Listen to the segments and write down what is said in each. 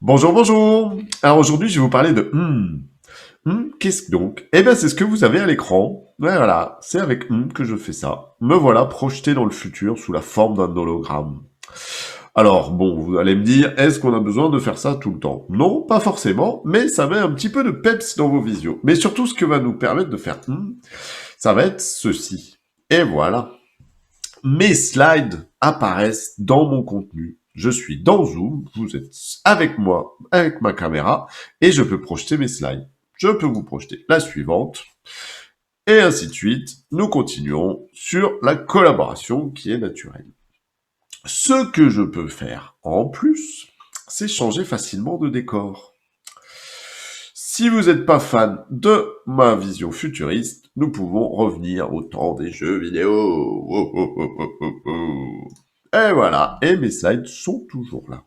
Bonjour, bonjour. Alors aujourd'hui, je vais vous parler de qu'est-ce que donc? Eh bien, c'est ce que vous avez à l'écran. Ouais, voilà, c'est avec que je fais ça. Me voilà projeté dans le futur sous la forme d'un hologramme. Alors, bon, vous allez me dire, est-ce qu'on a besoin de faire ça tout le temps? Non, pas forcément, mais ça met un petit peu de peps dans vos visios. Mais surtout, ce que va nous permettre de faire ça va être ceci. Et voilà. Mes slides apparaissent dans mon contenu. Je suis dans Zoom, vous êtes avec moi, avec ma caméra, et je peux projeter mes slides. Je peux vous projeter la suivante, et ainsi de suite. Nous continuons sur la collaboration qui est naturelle. Ce que je peux faire en plus, c'est changer facilement de décor. Si vous n'êtes pas fan de ma vision futuriste, nous pouvons revenir au temps des jeux vidéo. Oh, oh, oh, oh, oh, oh. Et voilà, et mes slides sont toujours là.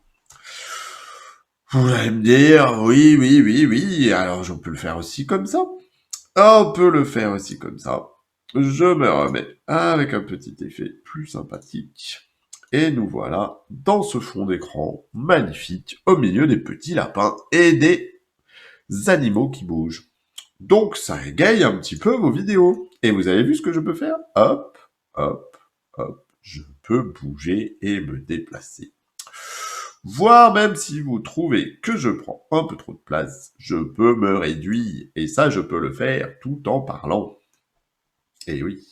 Vous allez me dire, oui, oui, oui, oui, alors je peux le faire aussi comme ça. On peut le faire aussi comme ça. Je me remets avec un petit effet plus sympathique. Et nous voilà dans ce fond d'écran magnifique au milieu des petits lapins et des animaux qui bougent. Donc ça égaye un petit peu vos vidéos. Et vous avez vu ce que je peux faire? Hop, hop, hop. Je peux bouger et me déplacer. Voire même si vous trouvez que je prends un peu trop de place, je peux me réduire. Et ça, je peux le faire tout en parlant. Et oui,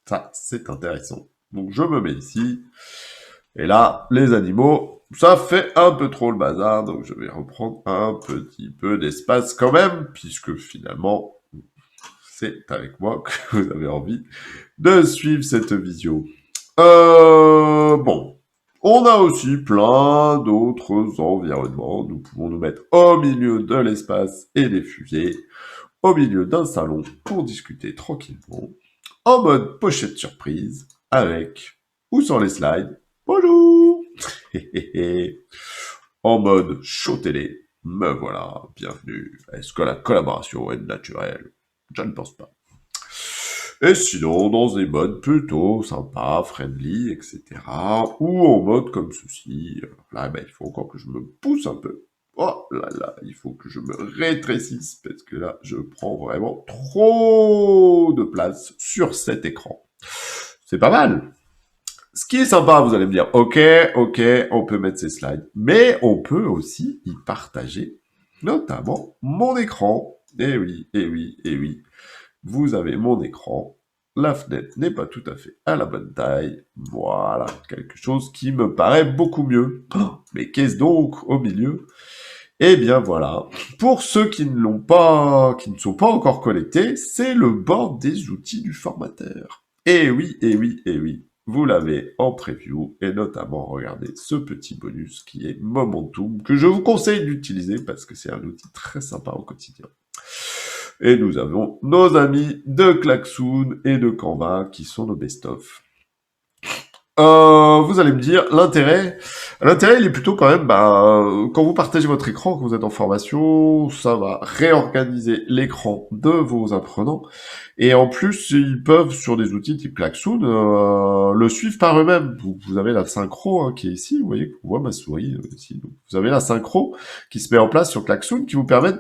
ça, c'est intéressant. Donc je me mets ici. Et là, les animaux, ça fait un peu trop le bazar. Donc je vais reprendre un petit peu d'espace quand même, puisque finalement, c'est avec moi que vous avez envie de suivre cette visio. Bon. On a aussi plein d'autres environnements. Nous pouvons nous mettre au milieu de l'espace et des fusées, au milieu d'un salon pour discuter tranquillement, en mode pochette surprise, avec ou sans les slides. Bonjour. En mode show télé. Me voilà, bienvenue. Est-ce que la collaboration est naturelle? Je ne pense pas. Et sinon, dans des modes plutôt sympas, friendly, etc. Ou en mode comme ceci. Là, ben, il faut encore que je me pousse un peu. Oh là là, il faut que je me rétrécisse parce que là, je prends vraiment trop de place sur cet écran. C'est pas mal. Ce qui est sympa, vous allez me dire, ok, on peut mettre ces slides, mais on peut aussi y partager, notamment mon écran. Eh oui, eh oui, eh oui. Vous avez mon écran. La fenêtre n'est pas tout à fait à la bonne taille. Voilà, quelque chose qui me paraît beaucoup mieux. Oh, mais qu'est-ce donc au milieu? Eh bien voilà. Pour ceux qui ne l'ont pas, qui ne sont pas encore connectés, c'est le board des outils du formateur. Eh oui, eh oui, eh oui. Vous l'avez en preview et notamment regardez ce petit bonus qui est Momentum que je vous conseille d'utiliser parce que c'est un outil très sympa au quotidien. Et nous avons nos amis de Klaxoon et de Canva qui sont nos best-of. Vous allez me dire, l'intérêt, il est plutôt quand même, quand vous partagez votre écran, quand vous êtes en formation, ça va réorganiser l'écran de vos apprenants. Et en plus, ils peuvent, sur des outils type Klaxoon, le suivre par eux-mêmes. Vous avez la synchro qui est ici, vous voyez, on voit ma souris ici. Donc, vous avez la synchro qui se met en place sur Klaxoon, qui vous permet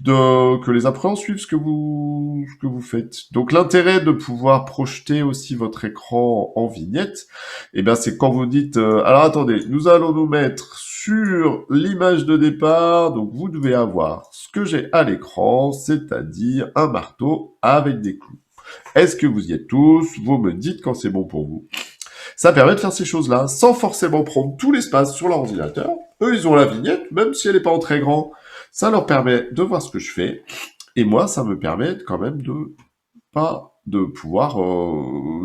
que les apprenants suivent ce que vous faites. Donc l'intérêt de pouvoir projeter aussi votre écran en vignette, eh bien c'est quand vous dites alors attendez, nous allons nous mettre sur l'image de départ, donc vous devez avoir ce que j'ai à l'écran, c'est-à-dire un marteau avec des clous. Est-ce que vous y êtes tous? Vous me dites quand c'est bon pour vous. Ça permet de faire ces choses-là sans forcément prendre tout l'espace sur l'ordinateur. Eux, ils ont la vignette, même si elle n'est pas en très grand. Ça leur permet de voir ce que je fais. Et moi, ça me permet quand même de pouvoir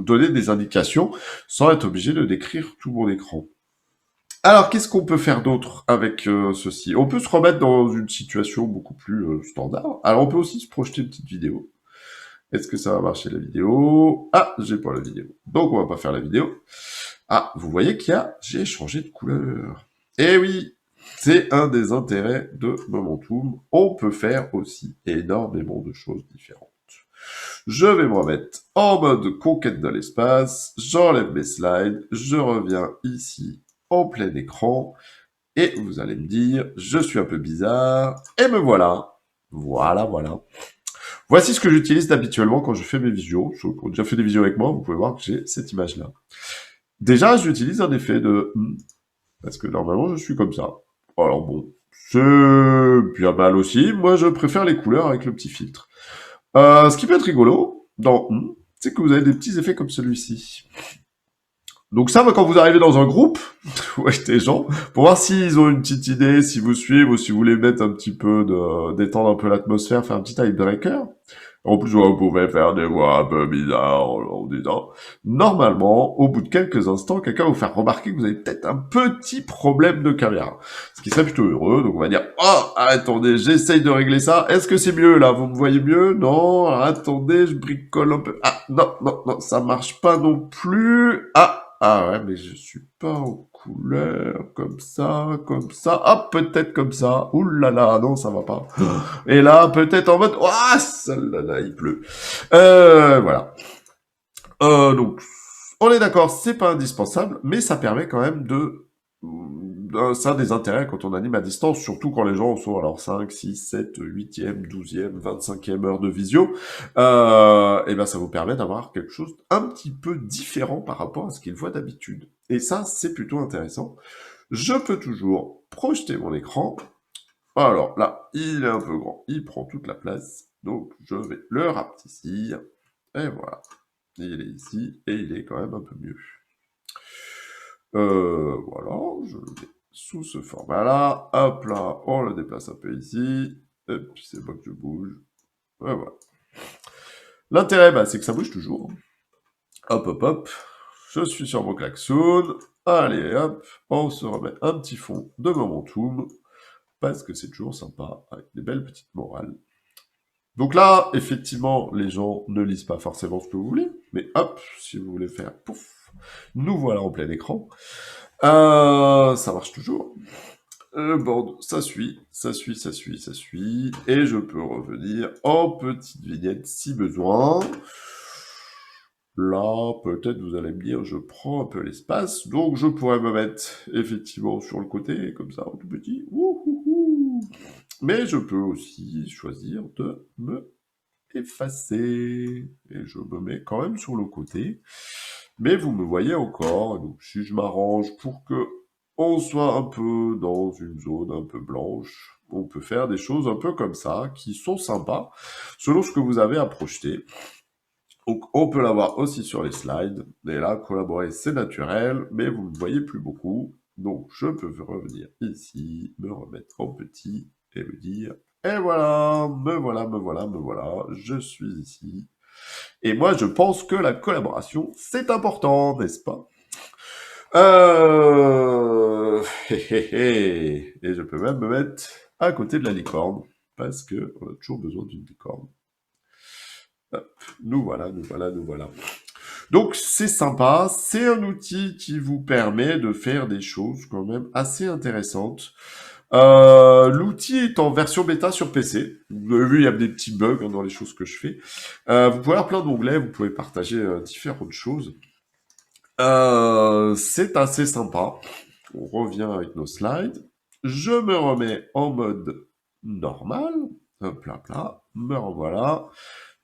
donner des indications sans être obligé de décrire tout mon écran. Alors, qu'est-ce qu'on peut faire d'autre avec ceci? On peut se remettre dans une situation beaucoup plus standard. Alors, on peut aussi se projeter une petite vidéo. Est-ce que ça va marcher la vidéo? Ah, j'ai pas la vidéo. Donc, on va pas faire la vidéo. Ah, vous voyez j'ai changé de couleur. Eh oui, c'est un des intérêts de Momentum. On peut faire aussi énormément de choses différentes. Je vais me remettre en mode conquête de l'espace. J'enlève mes slides. Je reviens ici en plein écran. Et vous allez me dire, je suis un peu bizarre, et me voilà. Voilà, voilà. Voici ce que j'utilise habituellement quand je fais mes visios. Ceux qui ont déjà fait des visios avec moi, vous pouvez voir que j'ai cette image-là. Déjà, j'utilise un effet de parce que normalement, je suis comme ça. Alors bon, c'est bien mal aussi. Moi, je préfère les couleurs avec le petit filtre. Ce qui peut être rigolo dans c'est que vous avez des petits effets comme celui-ci. Donc ça, quand vous arrivez dans un groupe, avec des gens, pour voir s'ils ont une petite idée, si vous suivent ou si vous voulez mettre un petit peu détendre un peu l'atmosphère, faire un petit icebreaker. En plus, vous pouvez faire des voix un peu bizarres en disant, normalement, au bout de quelques instants, quelqu'un va vous faire remarquer que vous avez peut-être un petit problème de caméra. Ce qui serait plutôt heureux. Donc, on va dire, oh, attendez, j'essaye de régler ça. Est-ce que c'est mieux, là? Vous me voyez mieux? Non? Attendez, je bricole un peu. Ah, non, non, non, ça marche pas non plus. Ah ouais, mais je suis pas en couleur, comme ça, comme ça. Ah, peut-être comme ça. Ouh là là, non, ça va pas. Et là, peut-être en mode, ah, là, il pleut. Voilà. Donc, on est d'accord, c'est pas indispensable, mais ça permet quand même ça a des intérêts quand on anime à distance, surtout quand les gens sont alors 5, 6, 7, 8e, 12e, 25e heure de visio, et ben ça vous permet d'avoir quelque chose un petit peu différent par rapport à ce qu'ils voient d'habitude. Et ça, c'est plutôt intéressant. Je peux toujours projeter mon écran. Alors là, il est un peu grand, il prend toute la place, donc je vais le rapetissir, et voilà. Il est ici, et il est quand même un peu mieux. Voilà, je le mets sous ce format-là. Hop là, on le déplace un peu ici. Et puis c'est pas que je bouge. Et voilà. L'intérêt, c'est que ça bouge toujours. Hop, hop, hop. Je suis sur mon klaxon. Allez, hop, on se remet un petit fond de momentum. Parce que c'est toujours sympa, avec des belles petites morales. Donc là, effectivement, les gens ne lisent pas forcément ce que vous voulez. Mais hop, si vous voulez faire pouf, nous voilà en plein écran. Ça marche toujours. Le board, ça suit, ça suit, ça suit, ça suit. Et je peux revenir en petite vignette si besoin. Là, peut-être vous allez me dire, je prends un peu l'espace. Donc je pourrais me mettre effectivement sur le côté, comme ça, en tout petit. Wouhouhou. Mais je peux aussi choisir de me effacer. Et je me mets quand même sur le côté. Mais vous me voyez encore. Donc si je m'arrange pour que on soit un peu dans une zone un peu blanche, on peut faire des choses un peu comme ça, qui sont sympas, selon ce que vous avez à projeter. Donc on peut l'avoir aussi sur les slides. Et là, collaborer, c'est naturel, mais vous ne me voyez plus beaucoup. Donc je peux revenir ici, me remettre en petit et me dire, et voilà, me voilà, me voilà, me voilà, je suis ici. Et moi, je pense que la collaboration, c'est important, n'est-ce pas? Et je peux même me mettre à côté de la licorne, parce que on a toujours besoin d'une licorne. Hop, nous voilà, nous voilà, nous voilà. Donc c'est sympa, c'est un outil qui vous permet de faire des choses quand même assez intéressantes. L'outil est en version bêta sur PC. Vous avez vu, il y a des petits bugs dans les choses que je fais. Vous pouvez avoir plein d'onglets, vous pouvez partager différentes choses. C'est assez sympa. On revient avec nos slides. Je me remets en mode normal. Hop là, là. Me revoilà.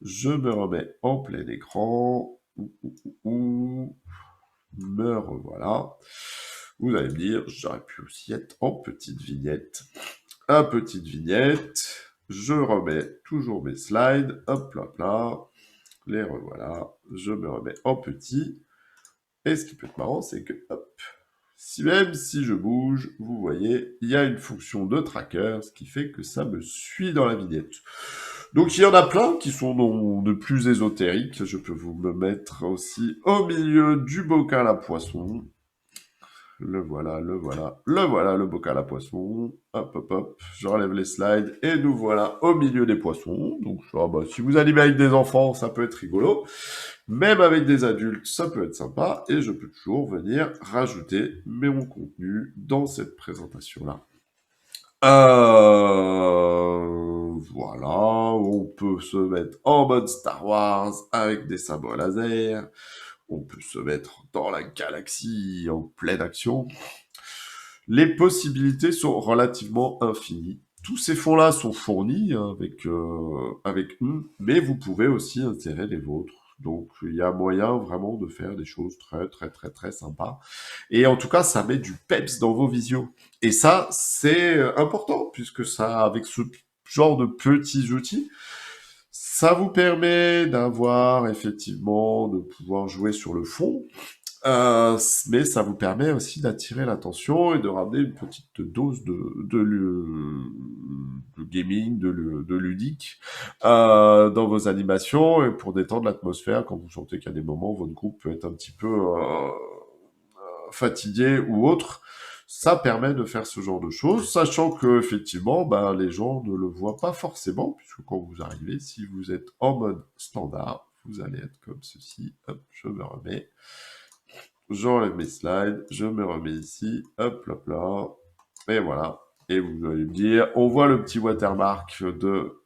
Je me remets en plein écran. Me revoilà. Vous allez me dire, j'aurais pu aussi être en petite vignette. Un petite vignette. Je remets toujours mes slides. Hop là, là. Les revoilà. Je me remets en petit. Et ce qui peut être marrant, c'est que, hop, même si je bouge, vous voyez, il y a une fonction de tracker, ce qui fait que ça me suit dans la vignette. Donc il y en a plein qui sont de plus ésotériques. Je peux vous me mettre aussi au milieu du bocal à poisson. Le voilà, le voilà, le voilà, le bocal à poisson. Hop, hop, hop, je relève les slides et nous voilà au milieu des poissons. Donc ça, si vous animez avec des enfants, ça peut être rigolo. Même avec des adultes, ça peut être sympa. Et je peux toujours venir rajouter mon contenu dans cette présentation-là. Voilà, on peut se mettre en mode Star Wars avec des sabres laser. On peut se mettre dans la galaxie en pleine action. Les possibilités sont relativement infinies. Tous ces fonds-là sont fournis hein, avec nous, mais vous pouvez aussi insérer les vôtres. Donc il y a moyen vraiment de faire des choses très très très très sympas. Et en tout cas, ça met du peps dans vos visios. Et ça, c'est important puisque ça, avec ce genre de petits outils, ça vous permet d'avoir effectivement de pouvoir jouer sur le fond, mais ça vous permet aussi d'attirer l'attention et de ramener une petite dose de gaming, de ludique dans vos animations et pour détendre l'atmosphère quand vous sentez qu'à des moments votre groupe peut être un petit peu fatigué ou autre. Ça permet de faire ce genre de choses, sachant que effectivement, bah, les gens ne le voient pas forcément, puisque quand vous arrivez, si vous êtes en mode standard, vous allez être comme ceci. Hop, je me remets. J'enlève mes slides, je me remets ici, hop, hop, là, et voilà. Et vous allez me dire, on voit le petit watermark de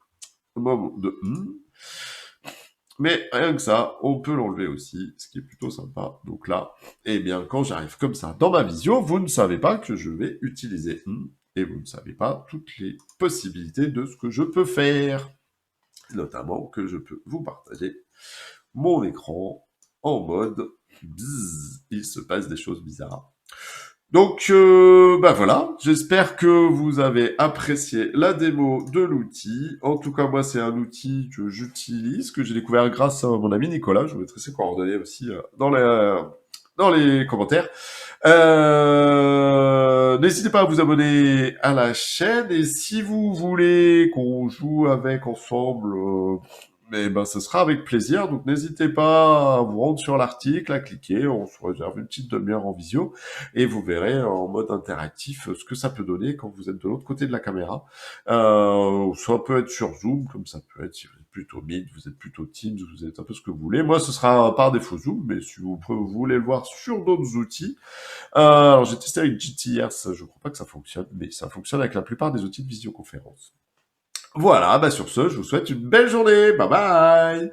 mais rien que ça, on peut l'enlever aussi, ce qui est plutôt sympa. Donc là, eh bien, quand j'arrive comme ça dans ma visio, vous ne savez pas que je vais utiliser et vous ne savez pas toutes les possibilités de ce que je peux faire. Notamment que je peux vous partager mon écran en mode bzzz, il se passe des choses bizarres. Donc, bah voilà, j'espère que vous avez apprécié la démo de l'outil. En tout cas, moi, c'est un outil que j'utilise, que j'ai découvert grâce à mon ami Nicolas. Je vous mettrai ses coordonnées aussi dans les commentaires. N'hésitez pas à vous abonner à la chaîne et si vous voulez qu'on joue avec ensemble, mais ben ce sera avec plaisir. Donc n'hésitez pas à vous rendre sur l'article, à cliquer. On se réserve une petite demi-heure en visio et vous verrez en mode interactif ce que ça peut donner quand vous êtes de l'autre côté de la caméra. Ça peut être sur Zoom, comme ça peut être si vous êtes plutôt Meet, vous êtes plutôt Teams, vous êtes un peu ce que vous voulez. Moi, ce sera par défaut Zoom, mais si vous voulez le voir sur d'autres outils, alors j'ai testé avec GTS, je crois pas que ça fonctionne, mais ça fonctionne avec la plupart des outils de visioconférence. Voilà, bah sur ce, je vous souhaite une belle journée. Bye bye!